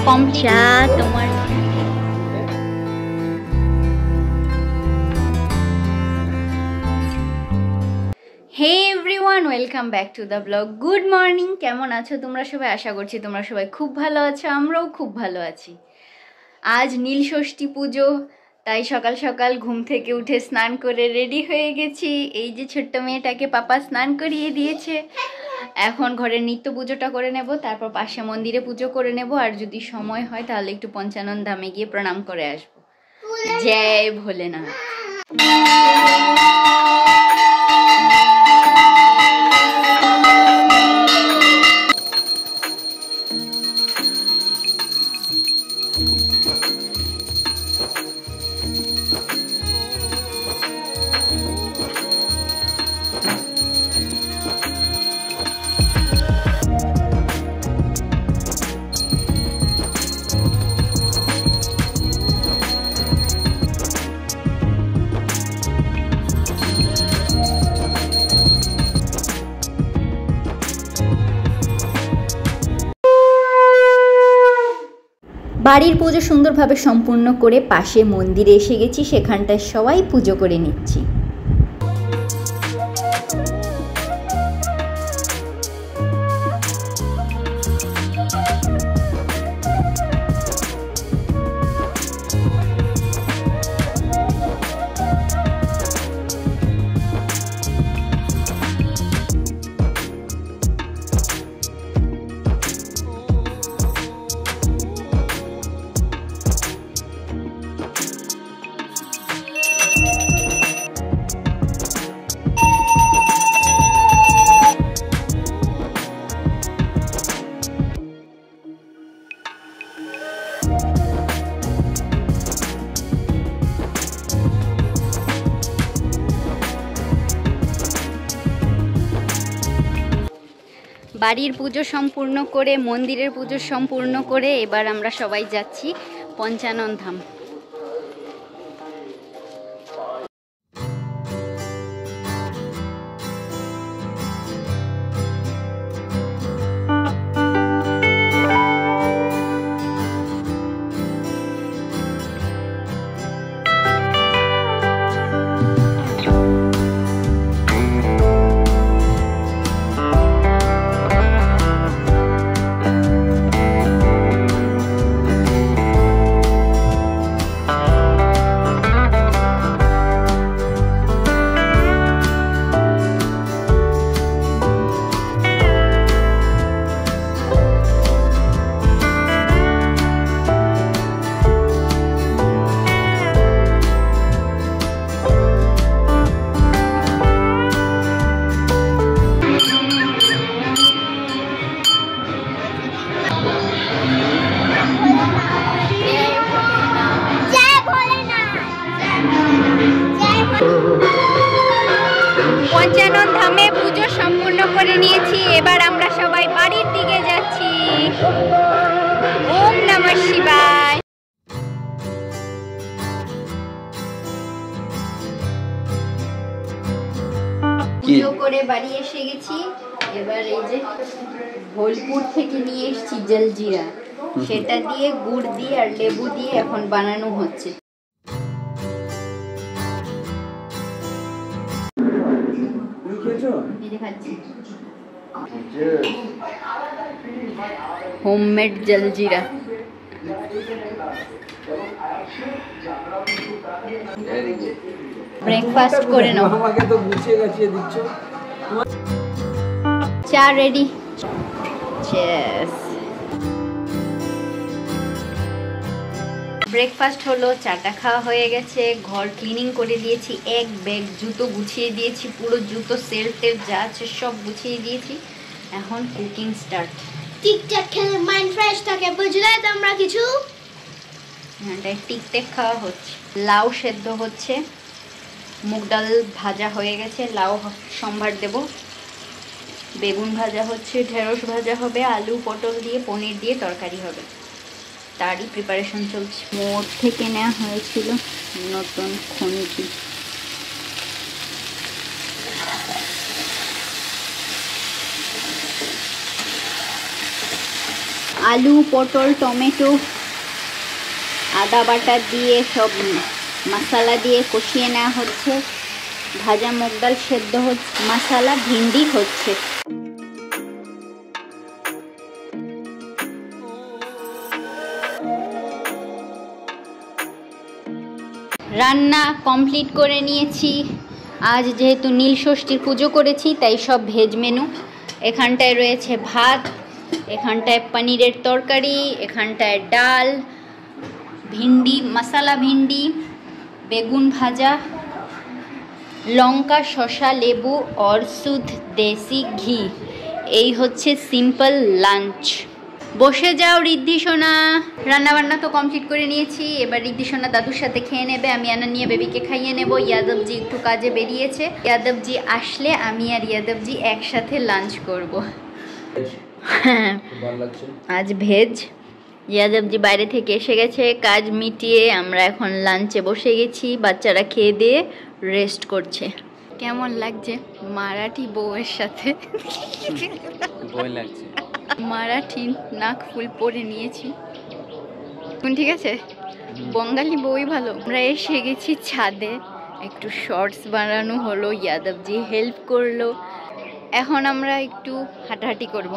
Complete তোমার। Hey everyone, welcome back to the blog. Good morning, কেমন আছো তোমরা সবাই? আশা করছি তোমরা সবাই খুব ভালো আছো, আমরাও খুব ভালো আছি। আজ নীল ষষ্ঠী পুজো, তাই সকাল সকাল ঘুম থেকে উঠে স্নান করে রেডি হয়ে গেছি। এই যে ছোট্ট মেয়েটাকে পাপা স্নান করিয়ে দিয়েছে। এখন ঘরের নিত্য পুজোটা করে নেব, তারপর পাশে মন্দিরে পুজো করে নেব, আর যদি সময় হয় তাহলে একটু পঞ্চানন ধামে গিয়ে প্রণাম করে আসবো। জয় ভোলেনাথ। বাড়ির পুজো সুন্দরভাবে সম্পূর্ণ করে পাশে মন্দিরে এসে গেছি, সেখানটায় সবাই পুজো করে নিচ্ছি। বাড়ির পুজো সম্পূর্ণ করে, মন্দিরের পুজো সম্পূর্ণ করে এবার আমরা সবাই যাচ্ছি পঞ্চানন ধাম। পঞ্চানন ধামে পুজো সম্পূর্ণ করে নিয়েছি, এবার আমরা সবাই বাড়ির দিকে যাচ্ছি। ওম নমঃ শিবায়। পুজো করে বাড়ি এসে গেছি। এবার এই যে ভোলপুর থেকে নিয়ে এসেছি জলজিরা, সেটা দিয়ে গুড় দিয়ে আর লেবু দিয়ে এখন বানানো হচ্ছে। হোমমেড জলজিরা। ব্রেকফাস্ট করে নাও। চা রেডি। ব্রেকফাস্ট হলো, চাটা খাওয়া হয়ে গেছে, ঘর ক্লিনিং করে দিয়েছি, এক ব্যাগ জুতো গুছিয়ে দিয়েছি, পুরো জুতো সেলফ যা আছে সব গুছিয়ে দিয়েছি। এখন কুকিং স্টার্ট। টিকটক খেলে মাইন্ড ফ্রেশ থাকে, বুঝলে তোমরা কিছু? হ্যাঁ, টিকটক খাওয়া হচ্ছে। লাউ সেদ্ধ হচ্ছে, মুগ ডাল ভাজা হয়ে গেছে, লাউ সম্ভার দেব, বেগুন ভাজা হচ্ছে, ঢেঁড়স ভাজা হবে, আলু পটল দিয়ে পনির দিয়ে তরকারি হবে, তারই প্রিপারেশন চলছে। মোড় থেকে নেওয়া হয়েছিল নতুন খুন্তি। আলু, পটল, টমেটো, আদা বাটা দিয়ে সব মশলা দিয়ে কষিয়ে নেওয়া হচ্ছে। ভাজা মুগ ডাল সেদ্ধ হচ্ছে, মশলা ভিন্ডি হচ্ছে। রান্না কমপ্লিট করে নিয়েছি। আজ যেহেতু নীল ষষ্ঠীর পুজো করেছি তাই সব ভেজ মেনু। এখানটায় রয়েছে ভাত, এখানটায় পনিরের তরকারি, এখানটায় ডাল, ভিন্ডি, মশলা ভিন্ডি, বেগুন ভাজা, লঙ্কা, শসা, লেবু আর শুদ্ধ দেশি ঘি। এই হচ্ছে সিম্পল লাঞ্চ। বসে যাও রিদ্ধি সোনা। রান্নাবান্না তো কমপ্লিট করে নিয়েছি, এবার রিদ্ধি সোনা দাদুর সাথে খেয়ে নেবে, আমি আনানিয়া বেবিকে খাইয়ে নেব। ইয়াদবজি একটু কাজে বেরিয়েছে, ইয়াদবজি আসলে আমি আর ইয়াদবজি একসাথে লাঞ্চ করব। আজ ভেজ। ইয়াদবজি বাইরে থেকে এসে গেছে, কাজ মিটিয়ে আমরা এখন লাঞ্চে বসে গেছি। বাচ্চারা খেয়ে দিয়ে রেস্ট করছে। কেমন লাগছে মারাঠি বউয়ের সাথে? লাগছে। মারাঠি নাক ফুল পরে নিয়েছি। ঠিক আছে, বঙ্গালী বউই ভালো। আমরা এসে গেছি ছাদে, একটু শর্টস বানানো হলো, ইয়াদবজি হেল্প করলো। এখন আমরা একটু হাঁটাহাঁটি করব।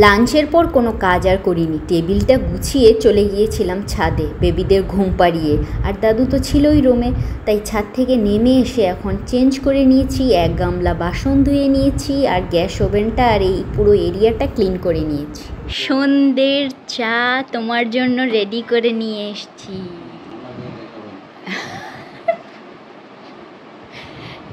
লাঞ্চের পর কোনো কাজ আর করিনি, টেবিলটা গুছিয়ে চলে গিয়েছিলাম ছাদে বেবিদের ঘুম পাড়িয়ে। আর দাদু তো ছিলই রুমে, তাই ছাদ থেকে নেমে এসে এখন চেঞ্জ করে নিয়েছি, এক গামলা বাসন ধুয়ে নিয়েছি আর গ্যাস ওভেনটা আর এই পুরো এরিয়াটা ক্লিন করে নিয়েছি। সন্ধ্যের চা তোমার জন্য রেডি করে নিয়ে এসছি।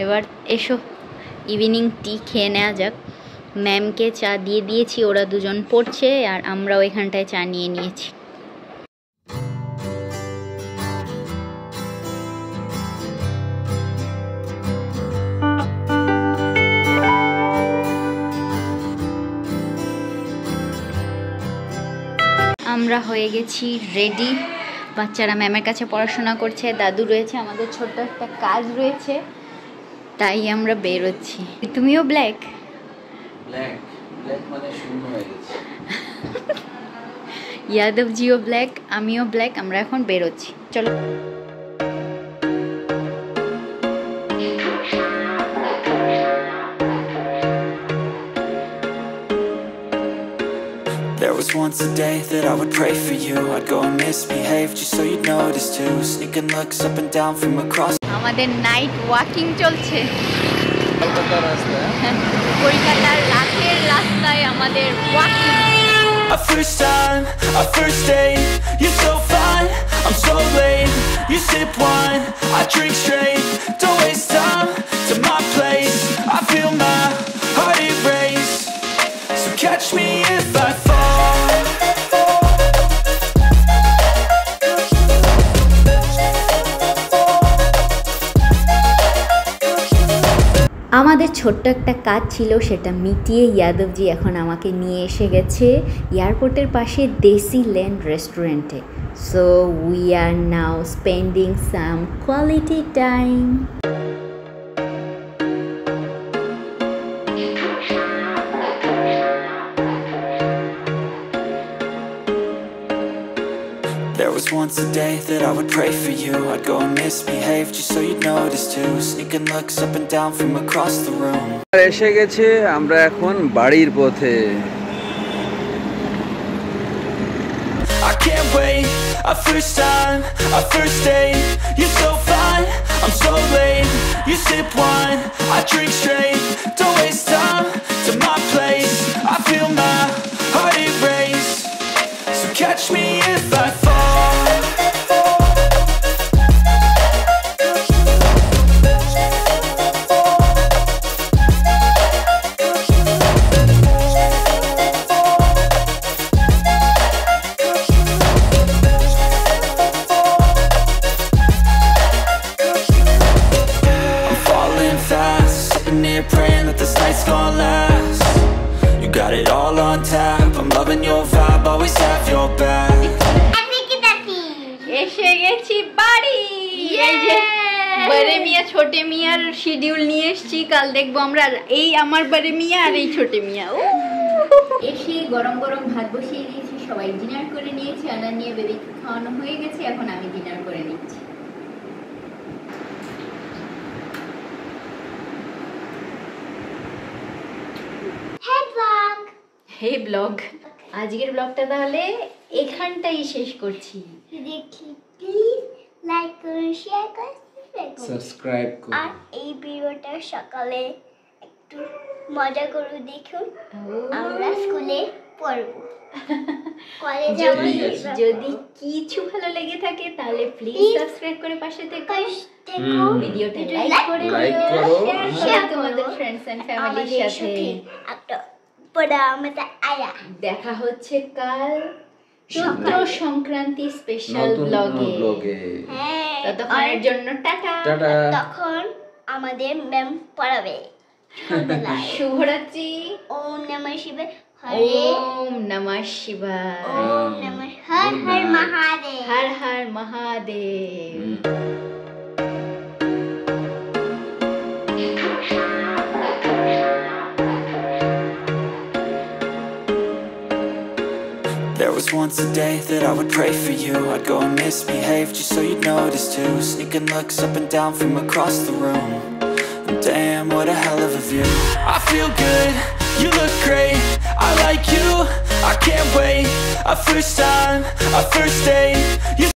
এবার এসো ইভিনিং টি খেয়ে নেওয়া যাক। ম্যামকে চা দিয়ে দিয়েছি, ওরা দুজন পড়ছে আর আমরাও এখানটায় চা নিয়ে নিয়েছি। আমরা হয়ে গেছি রেডি। বাচ্চারা ম্যামের কাছে পড়াশোনা করছে, দাদু রয়েছে, আমাদের ছোট্ট একটা কাজ রয়েছে, তাই আমরা বেরোচ্ছি। তুমিও ব্ল্যাক মানে শূন্য হয়ে গেছে। ইয়াদবজিও ব্ল্যাক, আমিও ব্ল্যাক। আমরা এখন বেরোচ্ছি, চলো। There was once a day that I would pray for you. I'd go and misbehave just so you'd notice too. Sneaking looks up and down from across. আমাদের নাইট ওয়াকিং চলছে কলকাতার রাস্তায়, কলকাতার রাতের রাস্তায় আমাদের walking. A first time, a first date. You're so fine, I'm so late. You sip wine, I drink straight. Don't waste time to my place. I feel my heart erase. So catch me if I fall. আমাদের ছোট্ট একটা কাজ ছিল, সেটা মিটিয়ে ইয়াদবজি এখন আমাকে নিয়ে এসে গেছে এয়ারপোর্টের পাশে দেশি ল্যান্ড রেস্টুরেন্টে। So we are now spending some quality time. There was once a day that I would pray for you. I'd go and misbehave just so you'd notice too. Sneaking looks up and down from across the room. এসে গেছে, আমরা এখন বাড়ির পথে। I can't wait, a first time, a first date. You're so fine, I'm so late. You sip wine, I drink straight. Don't waste time to my place. I feel my heart erase. So catch me if I fall. Praying that this night's gonna last. You got it all on tap, I'm loving your vibe, always have ছোটে মিয়ার schedule নিয়ে এসেছি, কাল দেখবো আমরা এই আমার বাড়ি মিয়া আর এই ছোটে মিয়া। এসে গরম গরম ভাত বসিয়ে দিয়েছি, সবাই ডিনার করে নিয়েছি, আনার নিয়ে বেবিকে খাওয়ানো হয়ে গেছে, এখন আমি ডিনার করে নিচ্ছি। হে ব্লগ, আজকের ব্লগটা তাহলে এখানটাই শেষ করছি। দেখি প্লিজ লাইক করুন, শেয়ার করুন, সাবস্ক্রাইব করুন আর এই ভিডিওটা সকালে একটু মজা করে দেখুন। আমরা স্কুলে পড়বো, কলেজে যদি কিছু ভালো লেগে থাকে তাহলে প্লিজ সাবস্ক্রাইব করে পাশে থেকে ভিডিওটা লাইক করে দিও, শেয়ার করো তোমাদের ফ্রেন্ডস এন্ড ফ্যামিলির সাথে। একটা পড়া মত আয়া দেখা হচ্ছে কাল চৈত্র সংক্রান্তি স্পেশাল ব্লগে। ততক্ষণের জন্য টাটা। তখন আমাদের ম্যাম পড়াবে। শুভরাত্রি। ওম নমঃ শিবায়। ওম নমঃ শিবায়। ওম নমঃ Har Har Mahadev. Har Har Mahadev. There was once a day that I would pray for you. I'd go and misbehave just so you'd notice too. Sneaking looks up and down from across the room. And damn, what a hell of a view. I feel good, you look great, I like you, I can't wait. A first time, a first date, you